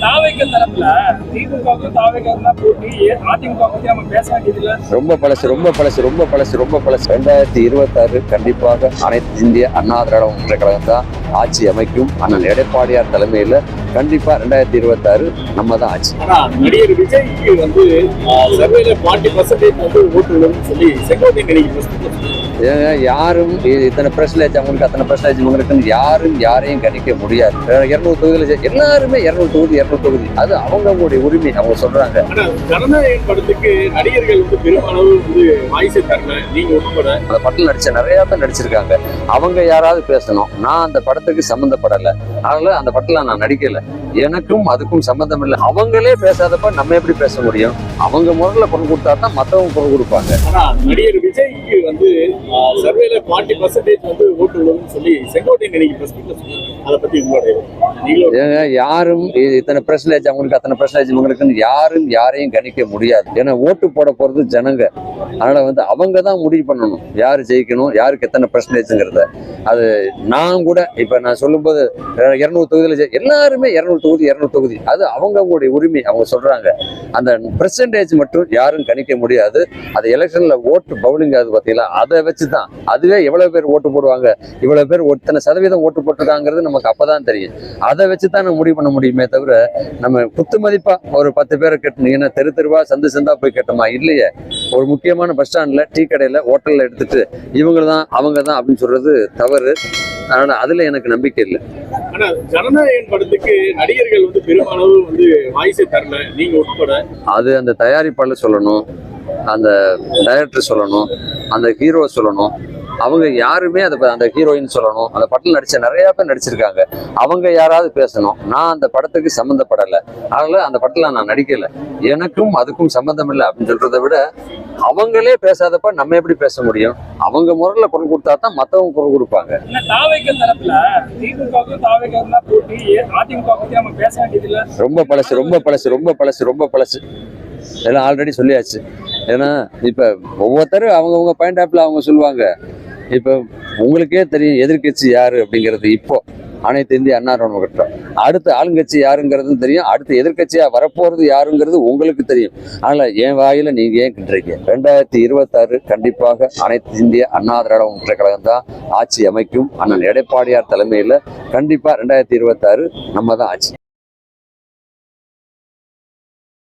தாவைக்க தரப்புல திமுகவுக்கும் தாவைக்கும் தான் போட்டி, அதிமுக பத்தி நம்ம பேச வேண்டியதில்லை. ரொம்ப பழசு 2026 கண்டிப்பாக அனைத்து இந்திய அண்ணா திராவிட முன்னேற்ற கழகம் தான் ஆட்சி அமைக்கும். அண்ணன் எடப்பாடியார் தலைமையில கண்டிப்பா 2026 நம்ம தான் ஆட்சி. ஆனா நடிகர் விஜய்க்கு வந்து சர்வேல 40% ஓட்டு விழுன்னு சொல்லி செங்கோட்டையன் நினைக்கிறேன். யாரும் இத்தனை பர்சன்டேஜ் அவங்களுக்கு அத்தனை பர்சன்டேஜ் இவங்களுக்கு யாரையும் கணிக்க முடியாது. 200 தொகுதியில எல்லாருமே 200 தொகுதி அது அவங்களுடைய உரிமை, அவங்க சொல்றாங்க. ஆனா ஜனநாயகம் படத்துக்கு நடிகர்கள் வந்து பெருமளவு வந்து வாய்ஸ் தரல. நீங்க உட்பட அந்த படத்தில் நடிச்ச நிறைய பேர் நடிச்சிருக்காங்க. அவங்க யாராவது பேசணும். நான் அந்த படத்துக்கு சம்மந்தப்படலை, அதனால அந்த படத்துல நான் நடிக்கல. எனக்கும் அதுக்கும் சம்பந்தம் இல்லை. அவங்களே பேசாதப்ப நம்ம எப்படி பேச முடியும்? அவங்க முதல்ல குரல் கொடுத்தா தான் மற்றவங்க குரல் கொடுப்பாங்க. ஆனா நடிகர் விஜய்க்கு வந்து சர்வேல 40% வந்து ஓட்டு விழுன்னு சொல்லி செங்கோட்டையன் நினைக்கிறேன். அதை பத்தி யாரும் இத்தனை பர்சன்டேஜ் அவங்களுக்கு அத்தனை பர்சன்டேஜ் இவங்களுக்கு யாரையும் கணிக்க முடியாது. ஏன்னா ஓட்டு போட போறது ஜனங்க. அதனால வந்து அவங்க தான் முடிவு பண்ணணும் யாரு ஜெயிக்கணும், யாருக்கு எத்தனை பர்சன்டேஜ்ங்கிறத. அது நான் கூட இப்ப நான் சொல்லும்போது 200 தொகுதியில எல்லாருமே 200 தொகுதி அது அவங்களுடைய உரிமை, அவங்க சொல்றாங்க. அந்த பெர்சன்டேஜ் மட்டும் யாரும் கணிக்க முடியாது. அது எலெக்ஷன்ல ஓட்டு பவுலிங் ஆகுது பார்த்தீங்களா, அதை வச்சுதான் அதுவே எவ்வளவு பேர் ஓட்டு போடுவாங்க, இவ்வளவு பேர் எத்தனை சதவீதம் ஓட்டு போட்டிருக்காங்கிறது நமக்கு அப்பதான் தெரியும். அதை வச்சுதான் நம்ம முடிவு பண்ண முடியுமே தவிர நம்ம குத்து மதிப்பா ஒரு 10 பேரை கட்டினீங்கன்னா தெருவா சந்தா போய் கட்டமா இல்லையே. ஒரு முக்கியமான பஸ் ஸ்டாண்ட்ல, டீ கடையில, ஹோட்டல்ல எடுத்துட்டு இவங்க தான் அவங்க தான் அப்படின்னு சொல்றது தவறு. அதனால அதுல எனக்கு நம்பிக்கை இல்லை. ஆனா ஜனநாயகம் படத்துக்கு நடிகர்கள் வந்து பெருமளவு வந்து வாய்ஸ் தரல. நீங்க உட்பட அது அந்த தயாரிப்பாளர் சொல்லணும், அந்த டைரக்டர் சொல்லணும், அந்த ஹீரோ சொல்லணும். அவங்க யாருமே அந்த ஹீரோயின் சொல்லணும். அந்த படத்தில் நடிச்ச நிறைய பேர் நடிச்சிருக்காங்க. அவங்க யாராவது பேசணும். நான் அந்த படத்துக்கு சம்மந்தப்படலை, அதனால அந்த படத்துல நான் நடிக்கல. எனக்கும் அதுக்கும் சம்மந்தம் இல்லை அப்படின்னு சொல்றதை விட அவங்களே பேசாதப்ப நம்ம எப்படி பேச முடியும்? அவங்க முதல்ல குரல் கொடுத்தா தான் மற்றவங்க குரல் கொடுப்பாங்க. தாவைக்க தரப்புல திமுகவுக்கும் தாவைக்கும் தான் போட்டி, அதிமுக பத்தி நம்ம பேச வேண்டியதில்லை. ரொம்ப பழசு எல்லாம் ஆல்ரெடி சொல்லியாச்சு. ஏன்னா இப்ப ஒவ்வொருத்தரும் அவங்கவுங்க பாயிண்ட் ஆஃப்ல அவங்க சொல்லுவாங்க. இப்ப உங்களுக்கே தெரியும் எதிர்கட்சி யாரு அப்படிங்கிறது. இப்போ அனைத்து இந்திய அண்ணா திராவிட முன்னேற்ற கழகம். அடுத்து ஆளுங்கட்சி யாருங்கிறதும் தெரியும். அடுத்து எதிர்கட்சியா வரப்போறது யாருங்கிறது உங்களுக்கு தெரியும். அதனால என் வாயில நீங்க ஏன் கிட்டுறீங்க? 2026 கண்டிப்பாக அனைத்து இந்திய அண்ணா திராவிட முன்னேற்ற கழகம் தான் ஆட்சி அமைக்கும். அண்ணன் எடப்பாடியார் தலைமையில கண்டிப்பா 2026 நம்ம தான் ஆட்சி.